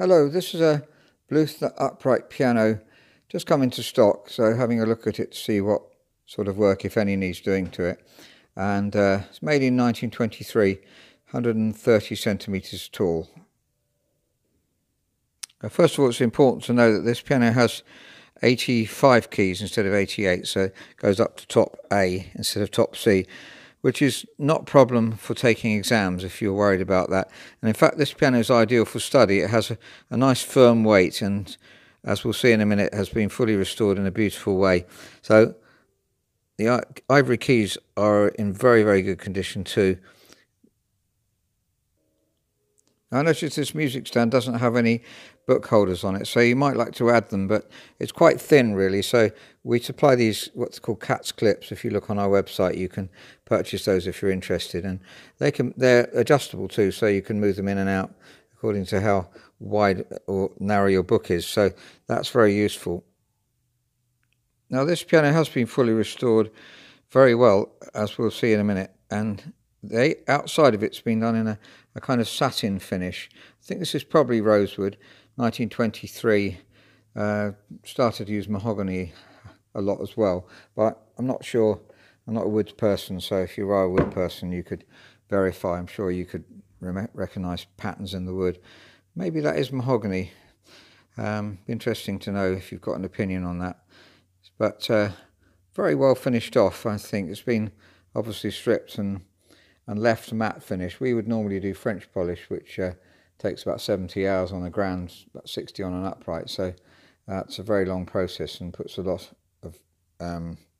Hello, this is a Bluthner upright piano just come into stock, so having a look at it to see what sort of work, if any, needs doing to it. And it's made in 1923, 130 centimetres tall. First of all, it's important to know that this piano has 85 keys instead of 88, so it goes up to top A instead of top C, which is not a problem for taking exams if you're worried about that. And in fact, this piano is ideal for study. It has a nice firm weight, and as we'll see in a minute, has been fully restored in a beautiful way. So the ivory keys are in very, very good condition too. I noticed this music stand doesn't have any book holders on it, so you might like to add them, but it's quite thin really, so we supply these what's called cat's clips. If you look on our website, you can purchase those if you're interested, and they're adjustable too, so you can move them in and out according to how wide or narrow your book is, so that's very useful. Now this piano has been fully restored very well, as we'll see in a minute, and the outside of it's been done in a kind of satin finish. I think this is probably rosewood, 1923. Started to use mahogany a lot as well, but I'm not sure. I'm not a wood person, so if you are a wood person, you could verify. I'm sure you could recognise patterns in the wood. Maybe that is mahogany. Be interesting to know if you've got an opinion on that. But very well finished off, I think. It's been obviously stripped and left matte finish. We would normally do French polish, which takes about 70 hours on a grand, about 60 on an upright. So it's a very long process and puts a lot of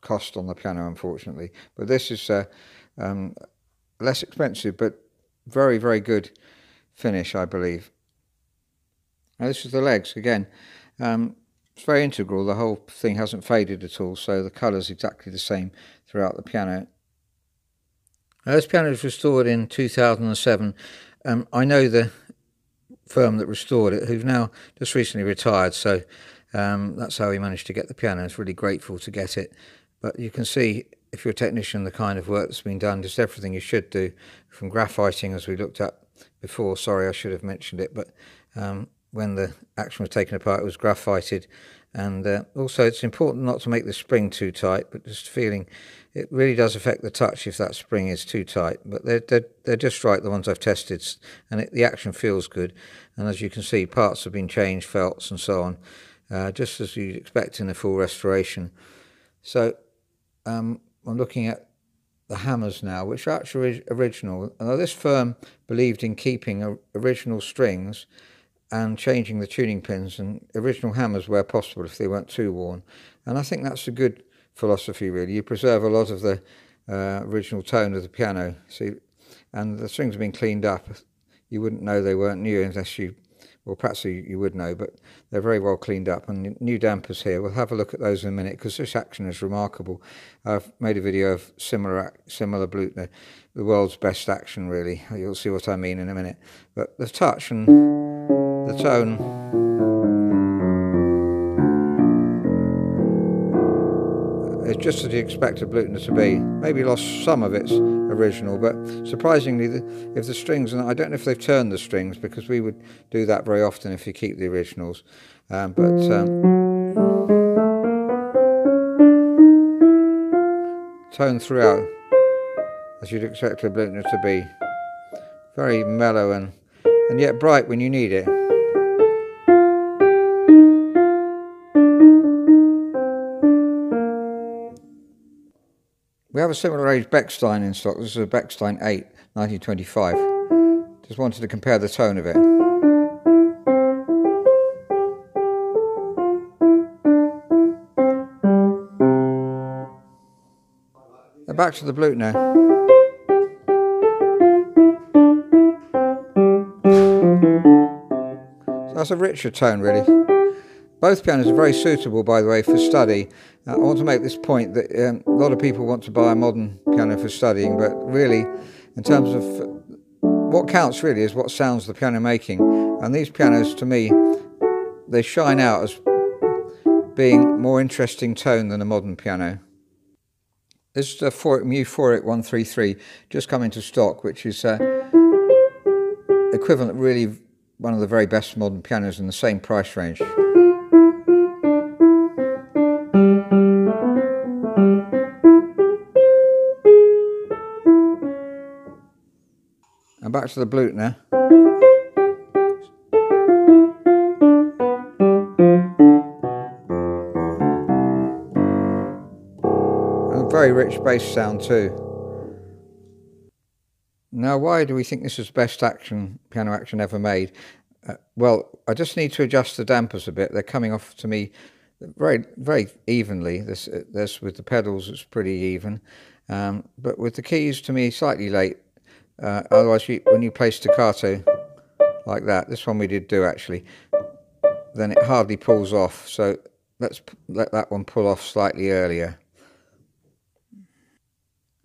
cost on the piano, unfortunately. But this is less expensive, but very, very good finish, I believe. Now this is the legs again. It's very integral. The whole thing hasn't faded at all, so the colour's exactly the same throughout the piano. This piano was restored in 2007. I know the firm that restored it, who've now just recently retired, so that's how we managed to get the piano. It's really grateful to get it. But you can see, if you're a technician, the kind of work that's been done, just everything you should do, from graphiting, as we looked at before. Sorry, I should have mentioned it, but when the action was taken apart, it was graphited. And also it's important not to make the spring too tight, but just feeling it really does affect the touch if that spring is too tight. But they're just right, the ones I've tested, and the action feels good. And as you can see, parts have been changed, felts and so on, just as you'd expect in a full restoration. So I'm looking at the hammers now, which are actually original. Now this firm believed in keeping original strings and changing the tuning pins and original hammers where possible if they weren't too worn. And I think that's a good philosophy, really. You preserve a lot of the original tone of the piano. See, and the strings have been cleaned up. You wouldn't know they weren't new unless you, well, perhaps you would know, but they're very well cleaned up. And new dampers here. We'll have a look at those in a minute, because this action is remarkable. I've made a video of similar Bluthner, the world's best action, really. You'll see what I mean in a minute. But the touch and the tone, is just as you expect a Bluthner to be. Maybe lost some of its original, but surprisingly, if the strings, and I don't know if they've turned the strings, because we would do that very often if you keep the originals, tone throughout, as you'd expect a Bluthner to be. Very mellow and yet bright when you need it. We have a similar age Bechstein in stock. This is a Bechstein 8, 1925. Just wanted to compare the tone of it. Now back to the Bluthner. So that's a richer tone, really. Both pianos are very suitable, by the way, for study. I want to make this point that a lot of people want to buy a modern piano for studying, but really, in terms of what counts really is what sounds the piano making. And these pianos, to me, they shine out as being more interesting tone than a modern piano. This is a Euphoric 133, just come into stock, which is equivalent really one of the very best modern pianos in the same price range. And back to the Bluthner. And a very rich bass sound too. Now, why do we think this is the best piano action ever made? Well, I just need to adjust the dampers a bit. They're coming off to me very evenly. This with the pedals, it's pretty even, but with the keys, to me, slightly late. Otherwise, when you play staccato like that, this one we did do actually, then it hardly pulls off. So let's let that one pull off slightly earlier.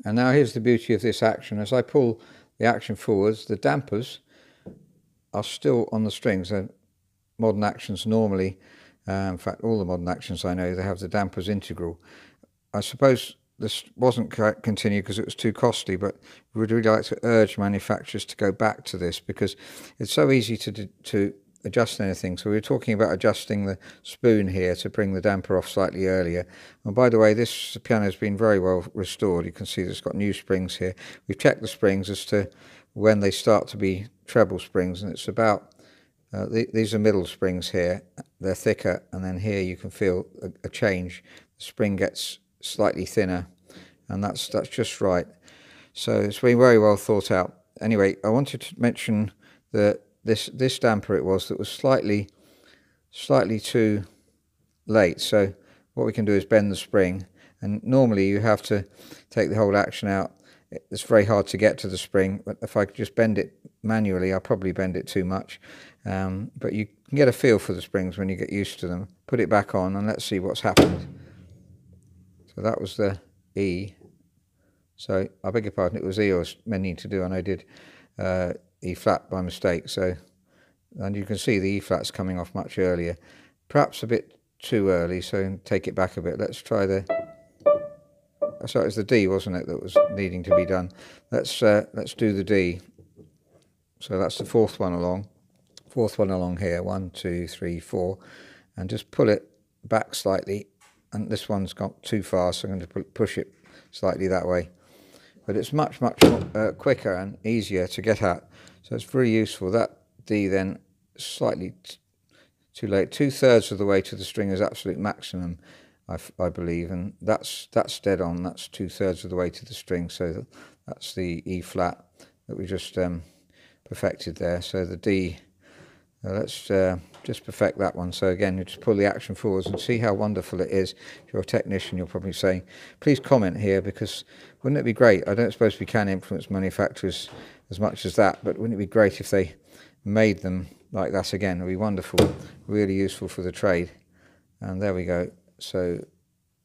And now here's the beauty of this action. As I pull the action forwards, the dampers are still on the strings. Modern actions normally, in fact all the modern actions I know, they have the dampers integral. I suppose this wasn't continued because it was too costly, but we would really like to urge manufacturers to go back to this, because it's so easy to adjust anything. So we were talking about adjusting the spoon here to bring the damper off slightly earlier. And by the way, this piano has been very well restored. You can see it's got new springs here. We've checked the springs as to when they start to be treble springs, and it's about these are middle springs here. They're thicker, and then here you can feel a change. The spring gets slightly thinner, and that's just right. So it's been very well thought out. Anyway, I wanted to mention that this damper it was that was slightly too late. So what we can do is bend the spring, and normally you have to take the whole action out. It's very hard to get to the spring, but if I could just bend it manually, I'll probably bend it too much. But you can get a feel for the springs when you get used to them. Put it back on and let's see what's happened. So that was the E. So I beg your pardon, it was E I was meaning to do, and I did E flat by mistake. So, and you can see the E flat's coming off much earlier, perhaps a bit too early. So take it back a bit. Let's try the. So it was the D, wasn't it, that was needing to be done? Let's do the D. So that's the fourth one along here. 1, 2, 3, 4, and just pull it back slightly. And this one's got too far, so I'm going to push it slightly that way. But it's much more, quicker and easier to get at. So it's very useful. That D then slightly too late. 2/3 of the way to the string is absolute maximum, I believe, and that's dead on. That's 2/3 of the way to the string. So that's the E flat that we just perfected there. So the D. Let's just perfect that one. So again, you just pull the action forwards and see how wonderful it is. If you're a technician, you'll probably say, please comment here, because wouldn't it be great? I don't suppose we can influence manufacturers as much as that, but wouldn't it be great if they made them like that again? It would be wonderful, really useful for the trade. And there we go. So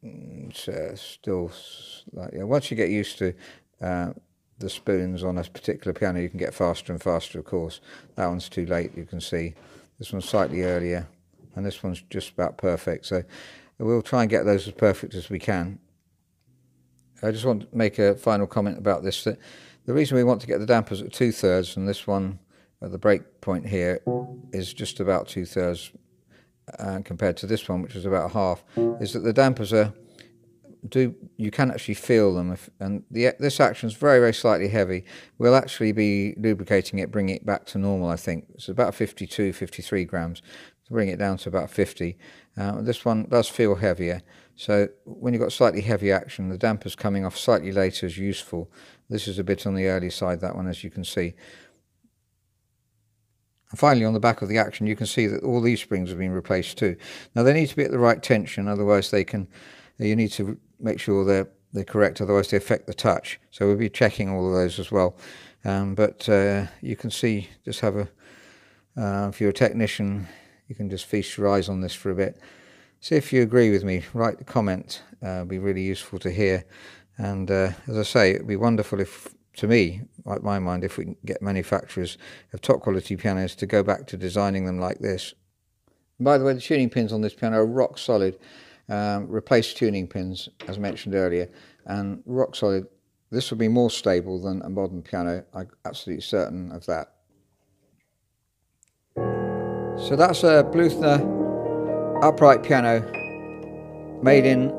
it's still, like, once you get used to the spoons on a particular piano, you can get faster and faster, of course. That one's too late, you can see. This one's slightly earlier, and this one's just about perfect. So we'll try and get those as perfect as we can. I just want to make a final comment about this. That the reason we want to get the dampers at 2/3, and this one at the break point here is just about 2/3 compared to this one, which is about half, is that the dampers are you can actually feel them, and this action is very slightly heavy. We'll actually be lubricating it, bringing it back to normal. I think it's about 52, 53 grams to bring it down to about 50. This one does feel heavier, so when you've got slightly heavy action, the dampers coming off slightly later is useful. This is a bit on the early side, that one, as you can see. And finally, on the back of the action, you can see that all these springs have been replaced too. Now they need to be at the right tension, otherwise you need to make sure they're correct, otherwise they affect the touch. So we'll be checking all of those as well. But you can see, just have if you're a technician, you can just feast your eyes on this for a bit. See if you agree with me. Write a comment. It'll be really useful to hear. And as I say, it'd be wonderful if, to me, like my mind, if we can get manufacturers of top quality pianos to go back to designing them like this. And by the way, the tuning pins on this piano are rock solid. Replace tuning pins, as mentioned earlier, and rock solid. This will be more stable than a modern piano. I'm absolutely certain of that. So that's a Bluthner upright piano made in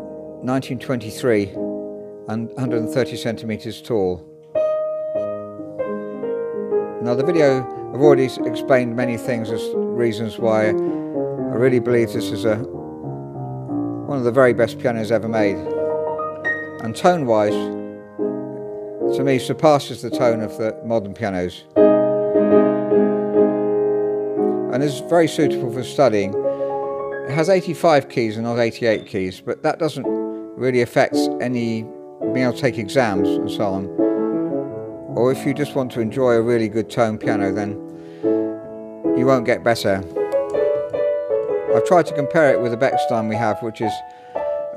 1923 and 130 centimeters tall. Now the video, I've already explained many things as reasons why I really believe this is one of the very best pianos ever made. And tone-wise, to me, surpasses the tone of the modern pianos. And is very suitable for studying. It has 85 keys and not 88 keys, but that doesn't really affect any being able to take exams and so on. Or if you just want to enjoy a really good tone piano, then you won't get better. I've tried to compare it with the Bechstein we have, which is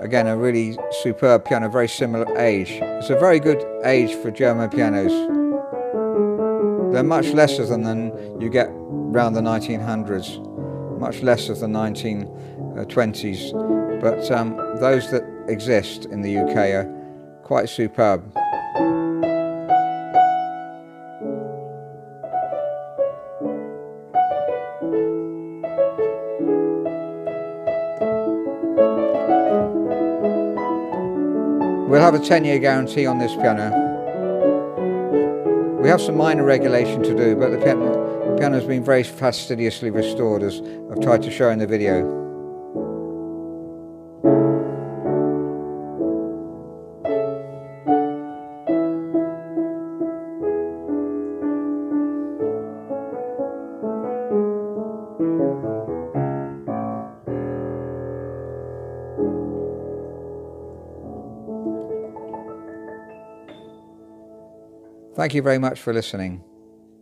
again a really superb piano, very similar age. It's a very good age for German pianos. They're much lesser than you get around the 1900s, much less of the 1920s, but those that exist in the UK are quite superb. We'll have a 10-year guarantee on this piano. We have some minor regulation to do, but the piano has been very fastidiously restored, as I've tried to show in the video. Thank you very much for listening.